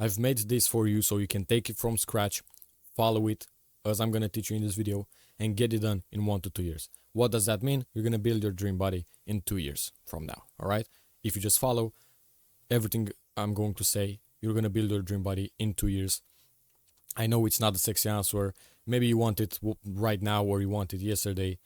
I've made this for you so you can take it from scratch, follow it as I'm gonna teach you in this video, and get it done in 1 to 2 years. What does that mean? You're gonna build your dream body in 2 years from now, all right? If you just follow everything I'm going to say, you're gonna build your dream body in 2 years. I know it's not a sexy answer. Maybe you want it right now or you want it yesterday.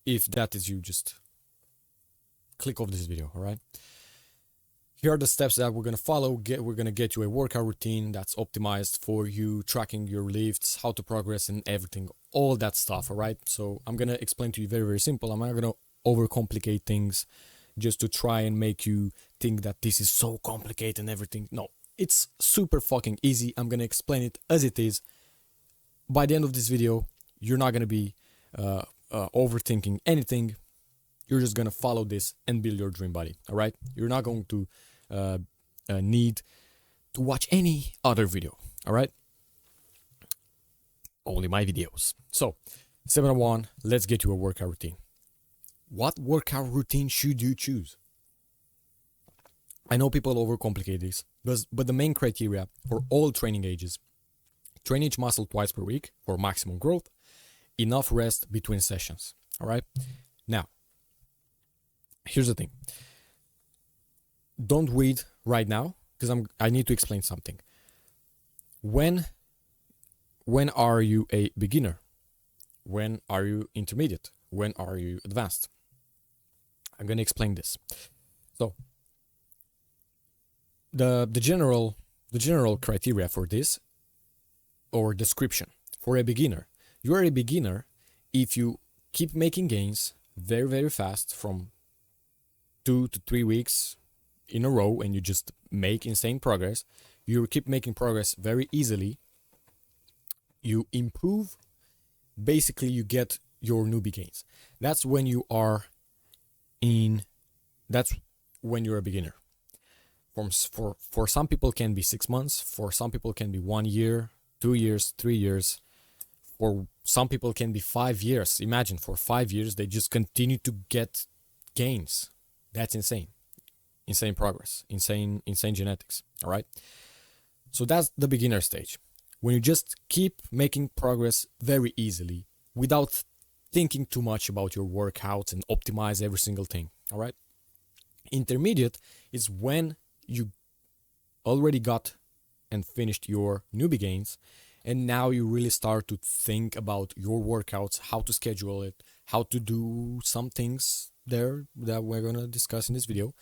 If that is you, just click off this video, all right? Here are the steps that we're gonna follow. We're gonna get you a workout routine that's optimized for you, tracking your lifts, how to progress and everything, all that stuff, all right? So I'm gonna explain to you very, very simple. I'm not gonna overcomplicate things just to try and make you think that this is so complicated and everything. No, it's super fucking easy. I'm gonna explain it as it is. By the end of this video, you're not gonna be overthinking anything. You're just gonna follow this and build your dream body, all right? You're not going to need to watch any other video, all right? Only my videos. So, 7-1, let's get you a workout routine. What workout routine should you choose? I know people overcomplicate this, but the main criteria for all training ages: train each muscle twice per week for maximum growth, enough rest between sessions, all right? Now, here's the thing. Don't read right now because I need to explain something. When are you a beginner? When are you intermediate? When are you advanced? I'm going to explain this. So, the general criteria for this, or description for a beginner. You are a beginner if you keep making gains very, very fast from 2 to 3 weeks in a row, and you just make insane progress. You keep making progress very easily. You improve. Basically, you get your newbie gains. That's when you are that's when you're a beginner. For some people can be 6 months. For some people can be 1 year, 2 years, 3 years. For some people can be 5 years. Imagine, for 5 years, they just continue to get gains. That's insane. Insane progress, insane genetics, all right? So that's the beginner stage. When you just keep making progress very easily without thinking too much about your workouts and optimize every single thing, all right? Intermediate is when you already got and finished your newbie gains, and now you really start to think about your workouts, how to schedule it, how to do some things there that we're gonna discuss in this video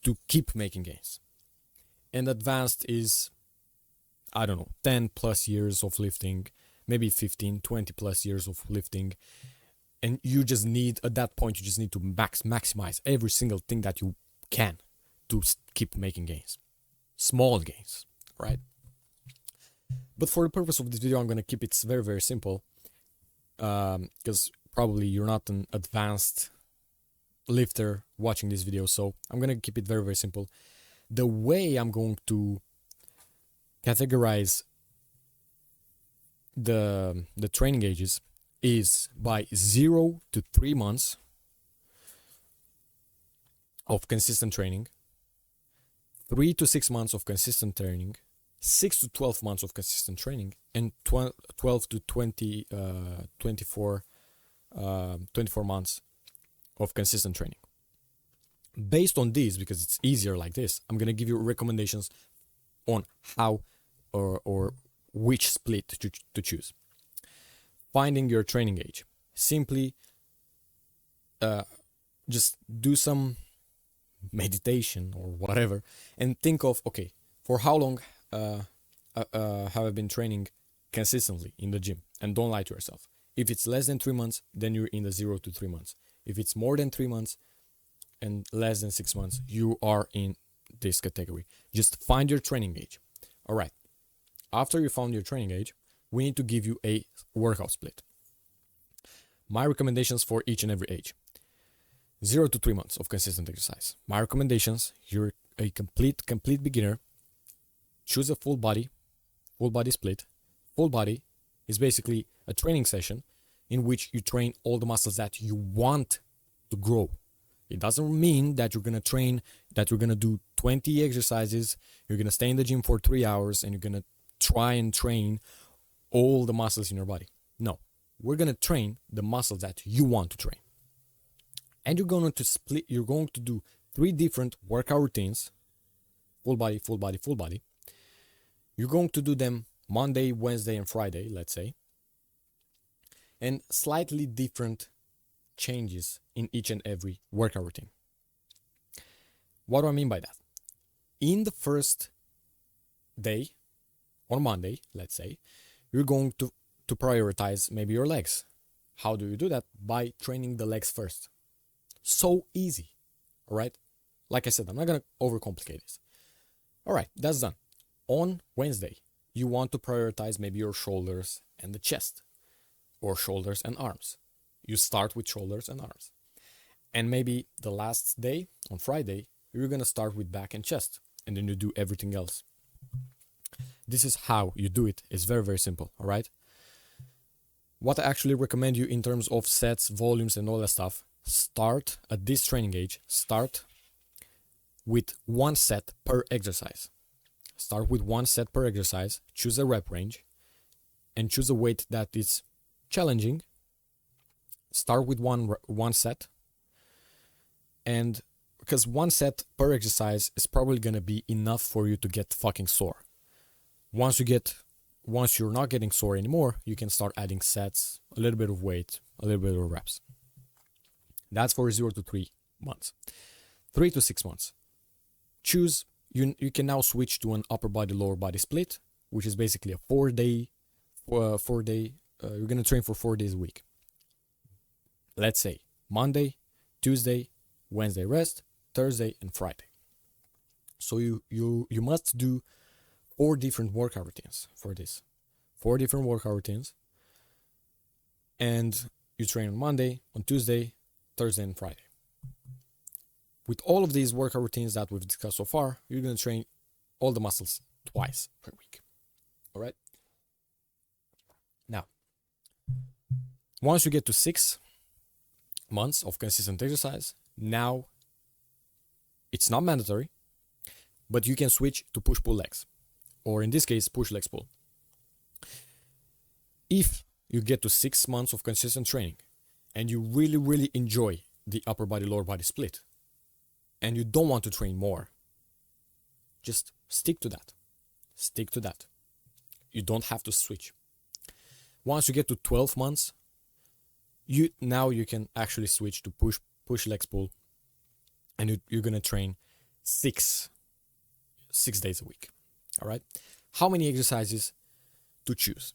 to keep making gains. And advanced is, I don't know, 10 plus years of lifting, maybe 15, 20 plus years of lifting. And you just need, at that point, you just need to maximize every single thing that you can to keep making gains. Small gains, right? But for the purpose of this video, I'm going to keep it very, very simple. Because probably you're not an advanced lifter watching this video, so I'm going to keep it very, very simple. The way I'm going to categorize the training ages is by 0 to 3 months of consistent training, 3 to 6 months of consistent training, 6 to 12 months of consistent training, and 12 to 24 months of consistent training. Based on these, because it's easier like this, I'm going to give you recommendations on how or which split to choose. Finding your training age. Simply just do some meditation or whatever and think of, okay, for how long have I been training consistently in the gym? And don't lie to yourself. If it's less than 3 months, then you're in the 0 to 3 months. If it's more than 3 months and less than 6 months, you are in this category. Just find your training age. All right. After you found your training age, we need to give you a workout split. My recommendations for each and every age. 0 to 3 months of consistent exercise. My recommendations, you're a complete beginner. Choose a full body split. Full body is basically a training session in which you train all the muscles that you want to grow. It doesn't mean that you're going to do 20 exercises, you're gonna stay in the gym for 3 hours, and you're gonna try and train all the muscles in your body. No, we're gonna train the muscles that you want to train. And you're going to do 3 different workout routines, full body, full body, full body. You're going to do them Monday, Wednesday, and Friday, let's say, and slightly different changes in each and every workout routine. What do I mean by that? In the first day, on Monday, let's say, you're going to prioritize maybe your legs. How do you do that? By training the legs first. So easy, all right? Like I said, I'm not going to overcomplicate this. All right, that's done. On Wednesday, you want to prioritize maybe your shoulders and the chest, or shoulders and arms. You start with shoulders and arms. And maybe the last day, on Friday, you're going to start with back and chest, and then you do everything else. This is how you do it. It's very, very simple, all right? What I actually recommend you in terms of sets, volumes, and all that stuff, start at this training age, start with 1 set per exercise. Start with 1 set per exercise, choose a rep range, and choose a weight that is challenging. Start with one set, and because 1 set per exercise is probably going to be enough for you to get fucking sore. Once you're not getting sore anymore, you can start adding sets, a little bit of weight, a little bit of reps. That's for 0 to 3 months. 3 to 6 months. You can now switch to an upper body, lower body split, which is basically a 4-day, you're going to train for 4 days a week. Let's say Monday, Tuesday, Wednesday rest, Thursday, and Friday. So you must do 4 different workout routines for this. 4 different workout routines. And you train on Monday, on Tuesday, Thursday, and Friday. With all of these workout routines that we've discussed so far, you're going to train all the muscles twice per week. All right? Now, once you get to 6 months of consistent exercise, now it's not mandatory, but you can switch to push-pull legs, or in this case, push-legs-pull. If you get to 6 months of consistent training and you really, really enjoy the upper body, lower body split, and you don't want to train more, just stick to that. Stick to that. You don't have to switch. Once you get to 12 months, you can actually switch to push legs pull, and you're gonna train 6 days a week. All right. How many exercises to choose?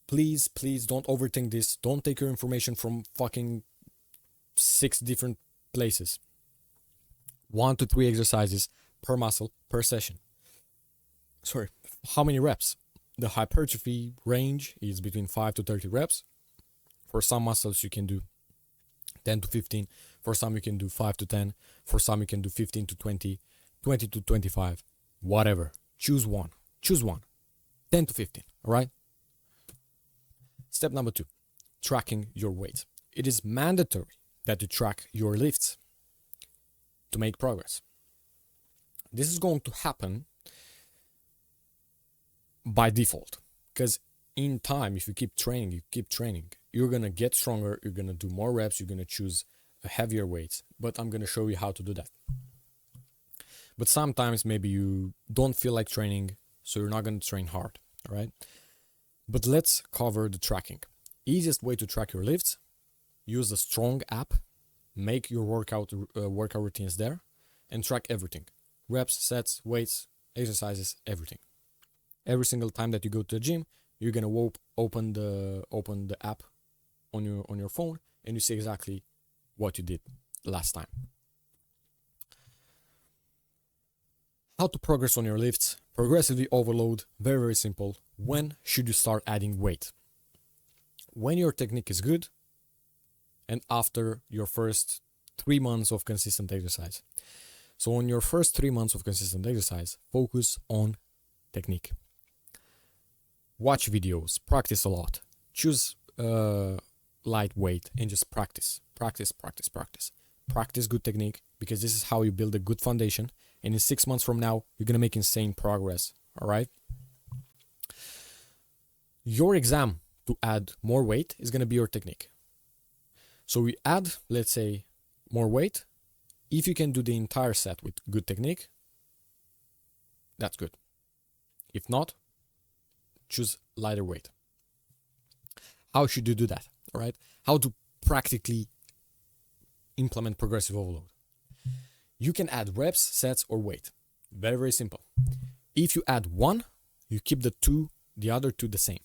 Please don't overthink this. Don't take your information from fucking 6 different places. 1 to 3 exercises per muscle per session. Sorry. How many reps? The hypertrophy range is between 5 to 30 reps. For some muscles, you can do 10 to 15. For some, you can do 5 to 10. For some, you can do 15 to 20, 20 to 25, whatever. Choose one. 10 to 15, all right? Step number 2, tracking your weight. It is mandatory that you track your lifts to make progress. This is going to happen by default, because in time, if you keep training, you're going to get stronger, you're going to do more reps, you're going to choose a heavier weight, but I'm going to show you how to do that. But sometimes maybe you don't feel like training, so you're not going to train hard, all right? But let's cover the tracking. Easiest way to track your lifts, use the Strong app, make your workout routines there, and track everything. Reps, sets, weights, exercises, everything. Every single time that you go to the gym, you're gonna open the app on your phone, and you see exactly what you did last time. How to progress on your lifts? Progressively overload. Very, very simple. When should you start adding weight? When your technique is good, and after your first 3 months of consistent exercise. So on your first 3 months of consistent exercise, focus on technique. Watch videos, practice a lot. Choose lightweight and just practice. Practice good technique, because this is how you build a good foundation, And in 6 months from now, you're going to make insane progress. All right. Your exam to add more weight is going to be your technique. So we add, let's say, more weight. If you can do the entire set with good technique, that's good. If not, choose lighter weight. How should you do that? All right. How to practically implement progressive overload. You can add reps, sets, or weight. Very, very simple. If you add one, you keep the other two the same.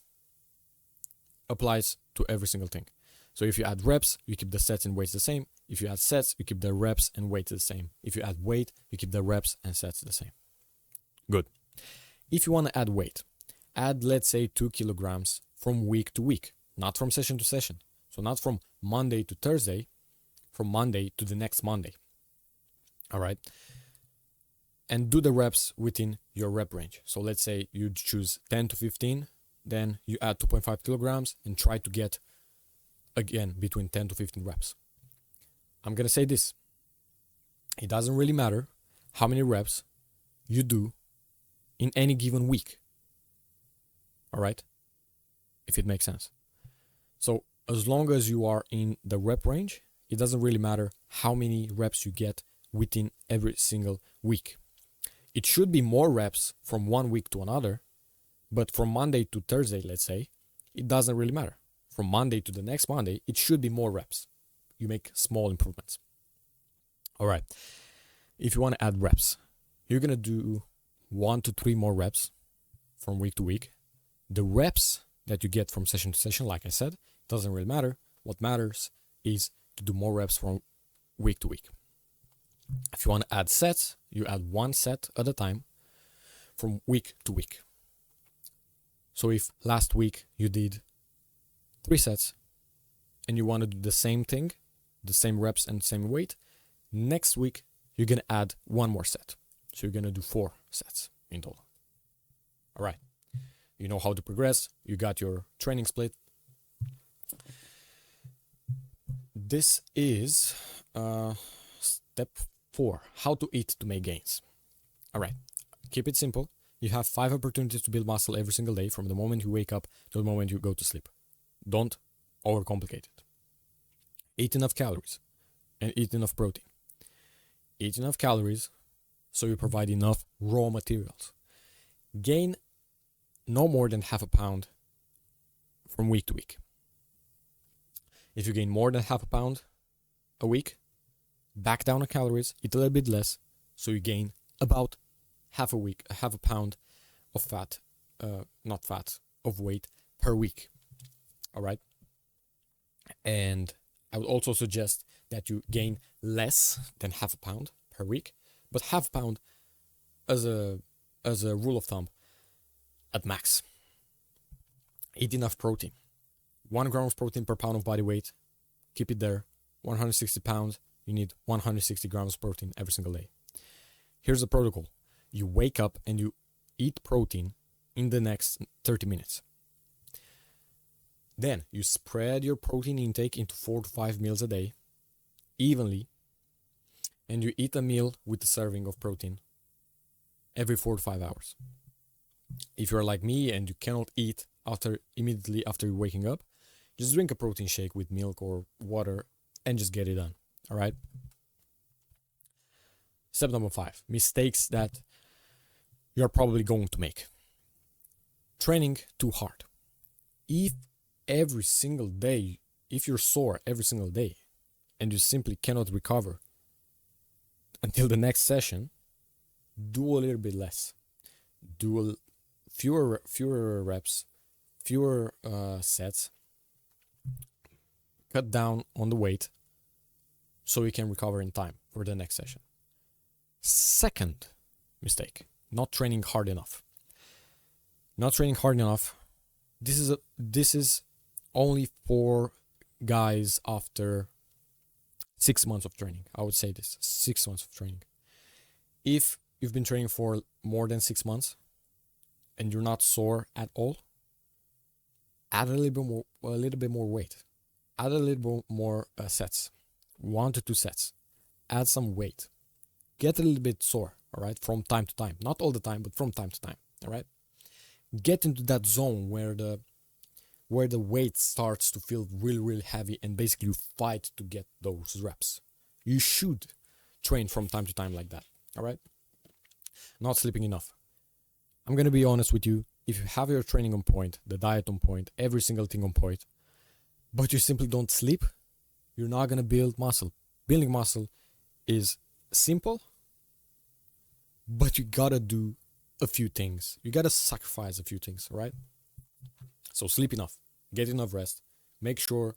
Applies to every single thing. So if you add reps, you keep the sets and weights the same. If you add sets, you keep the reps and weights the same. If you add weight, you keep the reps and sets the same. Good. If you want to add weight, add, let's say, 2 kilograms from week to week, not from session to session. So not from Monday to Thursday, from Monday to the next Monday. All right. And do the reps within your rep range. So let's say you choose 10 to 15, then you add 2.5 kilograms and try to get, again, between 10 to 15 reps. I'm going to say this. It doesn't really matter how many reps you do in any given week. All right? If it makes sense. So as long as you are in the rep range, it doesn't really matter how many reps you get within every single week. It should be more reps from one week to another, but from Monday to Thursday, let's say, it doesn't really matter. From Monday to the next Monday, it should be more reps. You make small improvements. All right. If you want to add reps, you're going to do 1 to 3 more reps from week to week. The reps that you get from session to session, like I said, doesn't really matter. What matters is to do more reps from week to week. If you want to add sets, you add 1 set at a time from week to week. So if last week you did 3 sets and you want to do the same thing, the same reps and same weight, next week you're going to add 1 more set. So you're going to do 4 sets in total. All right. You know how to progress. You got your training split. This is step 4, how to eat to make gains. All right. Keep it simple. You have 5 opportunities to build muscle every single day from the moment you wake up to the moment you go to sleep. Don't overcomplicate it. Eat enough calories and eat enough protein. Eat enough calories so you provide enough raw materials. Gain no more than half a pound from week to week. If you gain more than half a pound a week, back down on calories, eat a little bit less, so you gain about half a pound of fat, of weight per week. All right. And I would also suggest that you gain less than half a pound per week, but half a pound as a rule of thumb at max. Eat enough protein. 1 gram of protein per pound of body weight. Keep it there. 160 pounds, you need 160 grams of protein every single day. Here's the protocol. You wake up and you eat protein in the next 30 minutes. Then you spread your protein intake into 4 to 5 meals a day, evenly, and you eat a meal with a serving of protein every 4 to 5 hours. If you're like me and you cannot eat immediately after waking up, just drink a protein shake with milk or water and just get it done. All right. Step number 5, mistakes that you're probably going to make. Training too hard. If you're sore every single day and you simply cannot recover until the next session, do a little bit less. Do fewer reps, fewer sets. Cut down on the weight so you can recover in time for the next session. Second mistake, not training hard enough. Not training hard enough. This is only for guys after 6 months of training. I would say this, 6 months of training. If you've been training for more than 6 months and you're not sore at all, add a little bit more weight. Add a little bit more sets, 1 to 2 sets. Add some weight. Get a little bit sore. all right, from time to time. Not all the time, but from time to time, all right? Get into that zone where the weight starts to feel really, really heavy, and basically you fight to get those reps. You should train from time to time like that, all right? Not sleeping enough. I'm going to be honest with you. If you have your training on point, the diet on point, every single thing on point, but you simply don't sleep, you're not going to build muscle. Building muscle is simple, but you got to do a few things. You got to sacrifice a few things, right? So sleep enough, get enough rest, make sure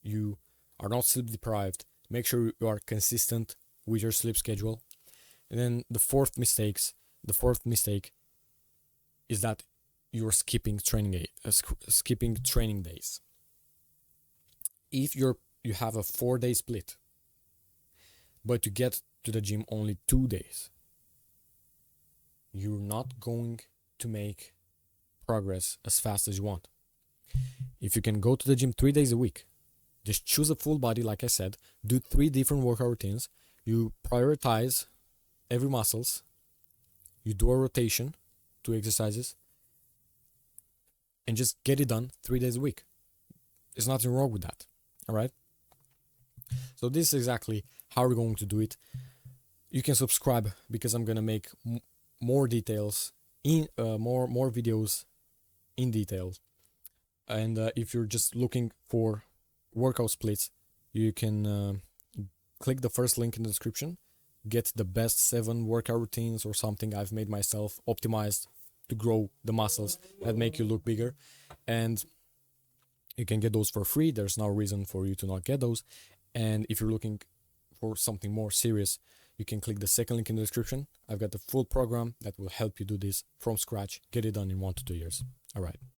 you are not sleep deprived, make sure you are consistent with your sleep schedule. And then the fourth mistake is that you're skipping training days. If you have a 4-day split, but you get to the gym only 2 days, you're not going to make progress as fast as you want. If you can go to the gym 3 days a week, just choose a full body, like I said, do 3 different workout routines, you prioritize every muscles, you do a rotation, 2 exercises, and just get it done 3 days a week. There's nothing wrong with that, all right? So this is exactly how we're going to do it. You can subscribe because I'm gonna make more details in more videos in detail. And if you're just looking for workout splits, you can click the first link in the description, get the best 7 workout routines or something I've made myself, optimized to grow the muscles that make you look bigger, and you can get those for free. There's no reason for you to not get those. And if you're looking for something more serious, you can click the second link in the description. I've got the full program that will help you do this from scratch, get it done in 1 to 2 years. All right.